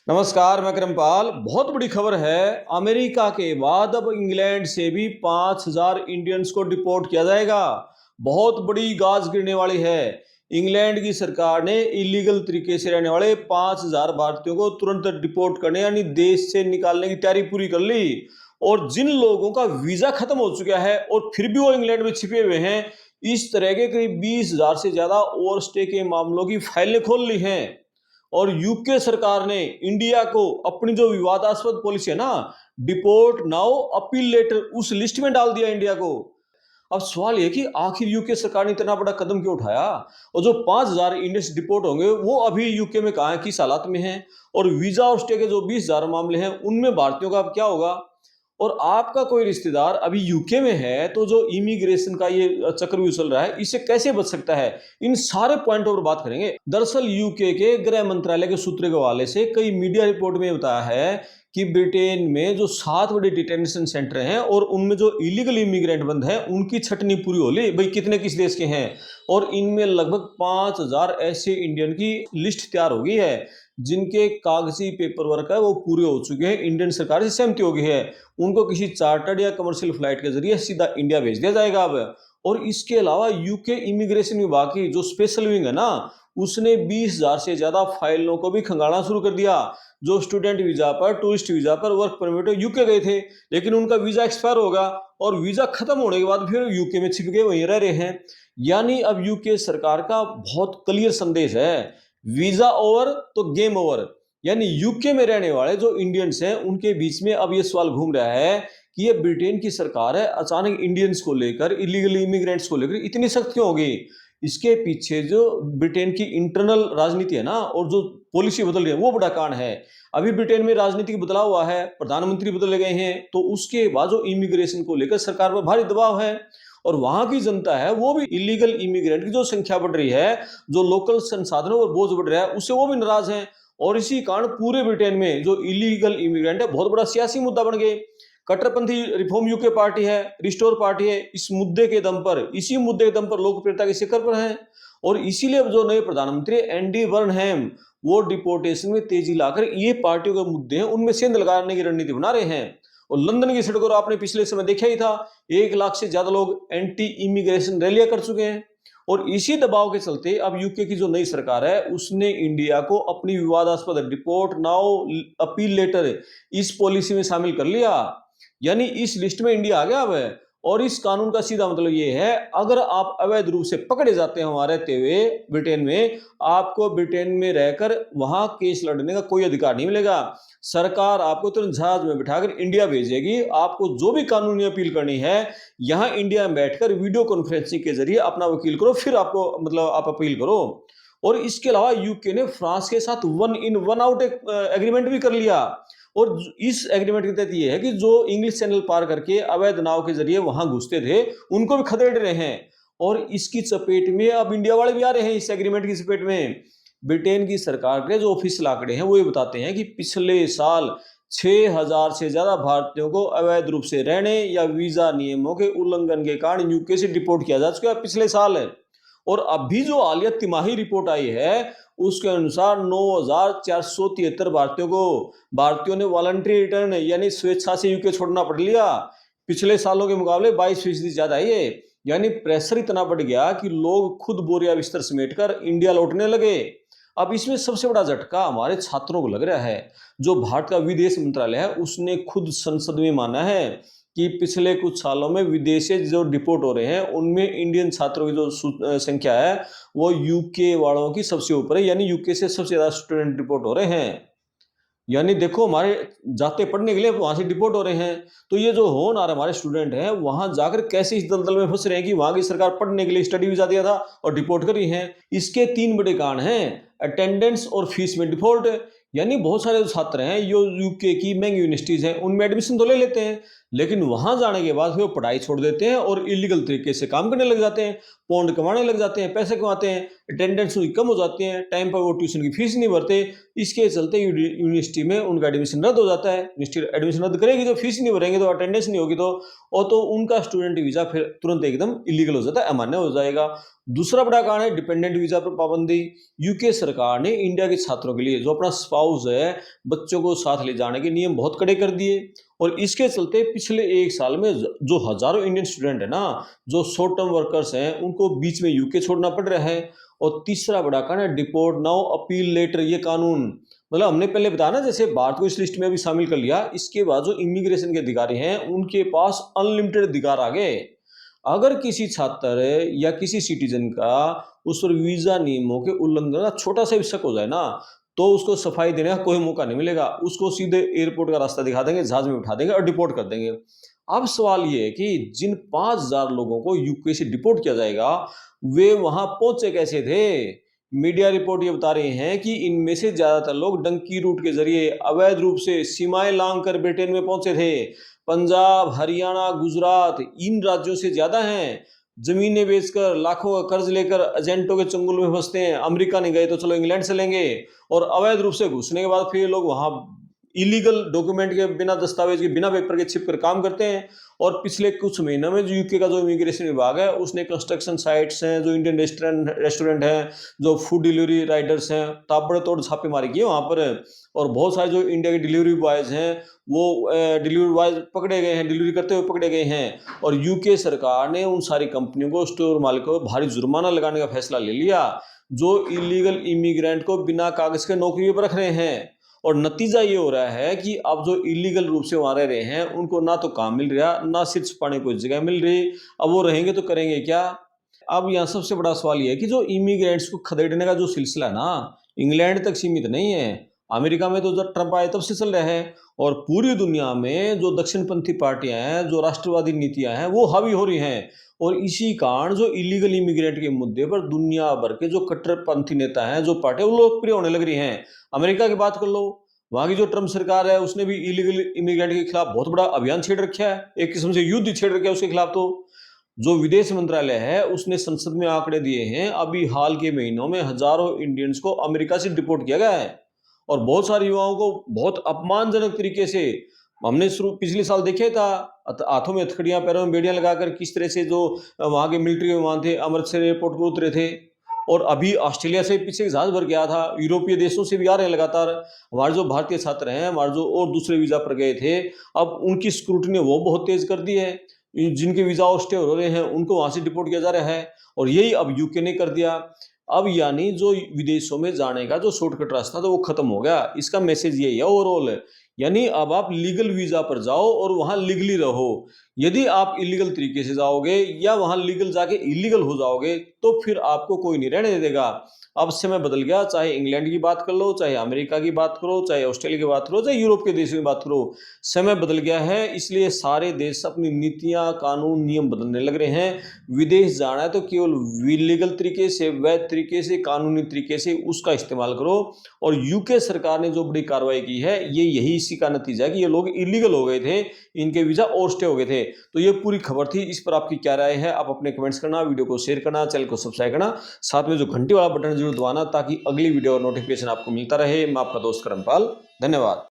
नमस्कार, मैं करमपाल। बहुत बड़ी खबर है। अमेरिका के बाद अब इंग्लैंड से भी 5,000 इंडियंस को डिपोर्ट किया जाएगा। बहुत बड़ी गाज गिरने वाली है। इंग्लैंड की सरकार ने इलीगल तरीके से रहने वाले 5,000 भारतीयों को तुरंत डिपोर्ट करने यानी देश से निकालने की तैयारी पूरी कर ली। और जिन लोगों का वीजा खत्म हो चुका है और फिर भी वो इंग्लैंड में छिपे हुए हैं, इस तरह के करीब 20,000 से ज्यादा ओवरस्टे के मामलों की फाइलें खोल ली हैं। और यूके सरकार ने इंडिया को अपनी जो विवादास्पद पॉलिसी है ना, डिपोर्ट नाउ अपील लेटर, उस लिस्ट में डाल दिया इंडिया को। अब सवाल ये कि आखिर यूके सरकार ने इतना बड़ा कदम क्यों उठाया? और जो 5,000 इंडियंस डिपोर्ट होंगे वो अभी यूके में कहाँ है, किस हालात में हैं? और वीजा और स्टे के जो 20,000 मामले हैं उनमें भारतीयों का अब क्या होगा? और आपका कोई रिश्तेदार अभी यूके में है तो जो इमिग्रेशन का ये चक्रव्यूह चल रहा है, इससे कैसे बच सकता है? इन सारे पॉइंटों पर बात करेंगे। दरअसल यूके के गृह मंत्रालय के सूत्र के हवाले से कई मीडिया रिपोर्ट में बताया है कि ब्रिटेन में जो 7 बड़े डिटेंशन सेंटर हैं और उनमें जो इलीगल इमिग्रेंट बंद हैं उनकी छटनी पूरी हो ली। भाई कितने किस देश के हैं? और इनमें लगभग 5,000 ऐसे इंडियन की लिस्ट तैयार हो गई है जिनके कागजी पेपर वर्क है वो पूरे हो चुके हैं। इंडियन सरकार से सहमति हो गई है, उनको किसी चार्टर्ड या कमर्शियल फ्लाइट के जरिए सीधा इंडिया भेज दिया जाएगा अब। और इसके अलावा यूके इमिग्रेशन विभाग की जो स्पेशल विंग है ना, उसने 20,000 से ज्यादा फाइलों को भी खंगालना शुरू कर दिया। जो स्टूडेंट वीजा पर, टूरिस्ट वीजा पर, वर्क परमिट यूके गए थे लेकिन उनका वीजा एक्सपायर होगा और वीजा खत्म होने के बाद फिर यूके में छिप गए वहीं रह रहे हैं। यानी अब यूके सरकार का बहुत क्लियर संदेश है, वीजा ओवर तो गेम ओवर। यानी यूके में रहने वाले जो इंडियंस हैं उनके बीच में अब ये सवाल घूम रहा है कि ये ब्रिटेन की सरकार है, अचानक इंडियंस को लेकर, इलीगल इमिग्रेंट्स को लेकर इतनी सख्त क्यों हो गई? इसके पीछे जो ब्रिटेन की इंटरनल राजनीति है ना और जो पॉलिसी बदल रही है वो बड़ा कारण है। अभी ब्रिटेन में राजनीतिक बदलाव हुआ है, प्रधानमंत्री बदले गए हैं, तो उसके बाद जो इमिग्रेशन को लेकर सरकार पर भारी दबाव है। और वहां की जनता है वो भी इलीगल इमिग्रेंट की जो संख्या बढ़ रही है, जो लोकल संसाधनों पर बोझ बढ़ रहा है, उससे वो भी नाराज हैं। और इसी कारण पूरे ब्रिटेन में जो इलीगल इमिग्रेंट है बहुत बड़ा सियासी मुद्दा बन गए। कट्टरपंथी रिफॉर्म यूके पार्टी है, रिस्टोर पार्टी है, इस मुद्दे के दम पर, इसी मुद्दे के दम पर लोकप्रियता के शिखर पर है। और इसीलिए अब जो नए प्रधानमंत्री एंडी बर्नहैम, वो डिपोर्टेशन में तेजी लाकर ये पार्टियों के मुद्दे हैं उनमें सेंध लगाने की रणनीति बना रहे हैं। और लंदन की सड़कों पर आपने पिछले समय देखा ही था, 1 लाख से ज्यादा लोग एंटी इमिग्रेशन रैलियां कर चुके हैं। और इसी दबाव के चलते अब यूके की जो नई सरकार है उसने इंडिया को अपनी विवादास्पद डिपोर्ट नाउ अपील लेटर, इस पॉलिसी में शामिल कर लिया। यानी इस लिस्ट में इंडिया आ गया अब है। और इस कानून का सीधा मतलब ये है, अगर आप अवैध रूप से पकड़े जाते हैं वहां रहते हुए ब्रिटेन में, आपको ब्रिटेन में रहकर वहां केस लड़ने का कोई अधिकार नहीं मिलेगा। सरकार आपको तुरंत जहाज में बिठाकर इंडिया भेजेगी। आपको जो भी कानूनी अपील करनी है यहां इंडिया में बैठकर वीडियो कॉन्फ्रेंसिंग के जरिए अपना वकील करो, फिर आपको मतलब आप अपील करो। और इसके अलावा यूके ने फ्रांस के साथ 1 इन 1 आउट एग्रीमेंट भी कर लिया। और इस एग्रीमेंट के तहत ये है कि जो इंग्लिश चैनल पार करके अवैध नाव के जरिए वहां घुसते थे उनको भी खदेड़ रहे हैं। और इसकी चपेट में अब इंडिया वाले भी आ रहे हैं, इस एग्रीमेंट की चपेट में। ब्रिटेन की सरकार के जो ऑफिशियल आंकड़े हैं वो ये बताते हैं कि पिछले साल 6,000 से ज्यादा भारतीयों को अवैध रूप से रहने या वीजा नियमों के उल्लंघन के कारण यूके से डिपोर्ट किया जा चुका है पिछले साल है। और अभी जो हालिया तिमाही रिपोर्ट आई है उसके अनुसार 9,473 भारतीयों ने वॉलंटरी रिटर्न यानी स्वेच्छा से यूके छोड़ना पड़ लिया। पिछले सालों के मुकाबले 22% ज्यादा है ये। यानी प्रेशर इतना बढ़ गया कि लोग खुद बोरिया बिस्तर समेटकर इंडिया लौटने लगे। अब इसमें सबसे बड़ा झटका हमारे छात्रों को लग रहा है। जो भारत का विदेश मंत्रालय है उसने खुद संसद में माना है कि पिछले कुछ सालों में विदेश से जो डिपोर्ट हो रहे हैं उनमें इंडियन छात्रों की जो संख्या है वो यूके वालों की सबसे ऊपर है। यानी यूके से सबसे ज्यादा स्टूडेंट डिपोर्ट हो रहे हैं। यानी देखो, हमारे जाते पढ़ने के लिए वहां से डिपोर्ट हो रहे हैं, तो ये जो होनहार हमारे स्टूडेंट हैं वहां जाकर कैसे इस दलदल में फंस रहे हैं कि वहां की सरकार पढ़ने के लिए स्टडी वीजा दिया था और डिपोर्ट कर रही है। इसके 3 बड़े कारण हैं, अटेंडेंस और फीस में डिफॉल्ट। यानी बहुत सारे जो छात्र हैं जो यूके की महंगी यूनिवर्सिटीज हैं उनमें एडमिशन तो ले लेते हैं लेकिन वहां जाने के बाद फिर वो पढ़ाई छोड़ देते हैं और इलीगल तरीके से काम करने लग जाते हैं, पौंड कमाने लग जाते हैं, पैसे कमाते हैं, अटेंडेंस उनकी कम हो जाती है, टाइम पर वो ट्यूशन की फीस नहीं भरते। इसके चलते यूनिवर्सिटी में उनका एडमिशन रद्द हो जाता है। यूनिवर्सिटी एडमिशन रद्द करेगी तो फीस नहीं भरेंगे, तो अटेंडेंस नहीं होगी, तो उनका स्टूडेंट वीजा फिर तुरंत एकदम इलीगल हो जाता है, अमान्य हो जाएगा। दूसरा बड़ा कारण है डिपेंडेंट वीजा पर पाबंदी। यूके सरकार ने इंडिया के छात्रों के लिए जो अपना स्पाउस है, बच्चों को साथ ले जाने के नियम बहुत कड़े कर दिए, और इसके चलते पिछले एक साल में जो हजारों इंडियन स्टूडेंट है ना, जो शॉर्ट टर्म वर्कर्स हैं, उनको बीच में यूके छोड़ना पड़ रहा है। और तीसरा बड़ा कारण है डिपोर्ट नाउ अपील लेटर, ये कानून, मतलब हमने पहले बताया ना, जैसे भारत को इस लिस्ट में भी शामिल कर लिया, इसके बाद जो इमिग्रेशन के अधिकारी हैं उनके पास अनलिमिटेड अधिकार आ गए। अगर किसी छात्र या किसी सिटीजन का उस पर वीजा नियमों के उल्लंघन का छोटा सा भी शक हो जाए ना, तो उसको सफाई देने का कोई मौका नहीं मिलेगा, उसको सीधे एयरपोर्ट का रास्ता दिखा देंगे, जहाज में उठा देंगे और डिपोर्ट कर देंगे। अब सवाल ये है कि जिन 5,000 लोगों को यूके से डिपोर्ट किया जाएगा, वे वहां पहुंचे कैसे थे? मीडिया रिपोर्ट ये बता रहे हैं कि इनमें से ज्यादातर लोग डंकी रूट के जरिए अवैध रूप से सीमाएं लांघ कर ब्रिटेन में पहुंचे थे। पंजाब, हरियाणा, गुजरात, इन राज्यों से ज्यादा हैं। जमीनें बेचकर, लाखों का कर्ज लेकर एजेंटों के चंगुल में फंसते हैं। अमेरिका नहीं गए तो चलो इंग्लैंड से लेंगे, और अवैध रूप से घुसने के बाद फिर लोग वहां इलीगल डॉक्यूमेंट के बिना, दस्तावेज के बिना, पेपर के छिप कर काम करते हैं। और पिछले कुछ महीनों में जो यूके का जो इमिग्रेशन विभाग है, उसने कंस्ट्रक्शन साइट्स हैं, जो इंडियन रेस्टोरेंट हैं, जो फूड डिलीवरी राइडर्स हैं, ताबड़तोड़ छापेमारी की वहां पर। और बहुत सारे जो इंडिया के डिलीवरी बॉयज हैं, वो डिलीवरी बॉयज पकड़े गए हैं, डिलीवरी करते हुए पकड़े गए हैं। और यूके सरकार ने उन सारी कंपनियों को, स्टोर मालिकों को भारी जुर्माना लगाने का फैसला ले लिया, जो इलीगल इमिग्रेंट को बिना कागज के नौकरी पर रख रहे हैं। और नतीजा ये हो रहा है कि अब जो इलीगल रूप से वहां रह रहे हैं, उनको ना तो काम मिल रहा, ना सिर छुपाने को जगह मिल रही। अब वो रहेंगे तो करेंगे क्या? अब यहाँ सबसे बड़ा सवाल ये है कि जो इमिग्रेंट्स को खदेड़ने का जो सिलसिला है ना, इंग्लैंड तक सीमित नहीं है। अमेरिका में तो जब ट्रंप आए तब से चल रहा है, और पूरी दुनिया में जो दक्षिणपंथी पार्टियां हैं, जो राष्ट्रवादी नीतियां हैं, वो हावी हो रही हैं। और इसी कारण जो इलीगल इमिग्रेंट के मुद्दे पर दुनिया भर के जो कट्टरपंथी नेता हैं, जो पार्टियां, वो लोकप्रिय होने लग रही हैं। अमेरिका की बात कर लो, वहां की जो ट्रंप सरकार है, उसने भी इलीगल इमिग्रेंट के खिलाफ बहुत बड़ा अभियान छेड़ रखा है, एक किस्म से युद्ध छेड़ रखा है उसके खिलाफ। तो जो विदेश मंत्रालय है, उसने संसद में आंकड़े दिए हैं, अभी हाल के महीनों में हजारों इंडियंस को अमेरिका से डिपोर्ट किया गया है। और बहुत सारे युवाओं को बहुत अपमानजनक तरीके से, हमने शुरू पिछले साल देखे था, हाथों में हथकड़ियां, पैरों में बेड़ियां लगाकर किस तरह से जो वहां के मिलिट्री विमान थे, अमृतसर एयरपोर्ट पर उतरे थे। और अभी ऑस्ट्रेलिया से पीछे जहाज भर गया था, यूरोपीय देशों से भी आ रहे हैं लगातार। हमारे जो भारतीय छात्र हैं, हमारे जो और दूसरे वीजा पर गए थे, अब उनकी स्क्रूटनी वो बहुत तेज कर दी है। जिनके वीजा ऑस्टे हो रहे हैं, उनको वहां से डिपोर्ट किया जा रहा है, और यही अब यूके ने कर दिया। अब यानी जो विदेशों में जाने का जो शॉर्टकट रास्ता था, वो खत्म हो गया। इसका मैसेज यही है ओवरऑल, यानी अब आप लीगल वीजा पर जाओ और वहां लीगली रहो। यदि आप इलीगल तरीके से जाओगे या वहां लीगल जाके इलीगल हो जाओगे, तो फिर आपको कोई नहीं रहने देगा। अब समय बदल गया, चाहे इंग्लैंड की बात कर लो, चाहे अमेरिका की बात करो, चाहे ऑस्ट्रेलिया की बात करो, चाहे यूरोप के देशों की बात करो, समय बदल गया है। इसलिए सारे देश अपनी नीतियां, कानून, नियम बदलने लग रहे हैं। विदेश जाना है तो केवल लीगल तरीके से, वैध तरीके से, कानूनी तरीके से उसका इस्तेमाल करो। और यूके सरकार ने जो बड़ी कार्रवाई की है, ये यही इसी का नतीजा है कि ये लोग इलीगल हो गए थे, इनके वीजा और स्टे हो गए थे। तो ये पूरी खबर थी, इस पर आपकी क्या राय है? आप अपने कमेंट्स करना, वीडियो को शेयर करना, चैनल को सब्सक्राइब करना, साथ में जो घंटी वाला बटन जरूर दबाना, ताकि अगली वीडियो और नोटिफिकेशन आपको मिलता रहे। मैं आपका दोस्त करमपाल, धन्यवाद।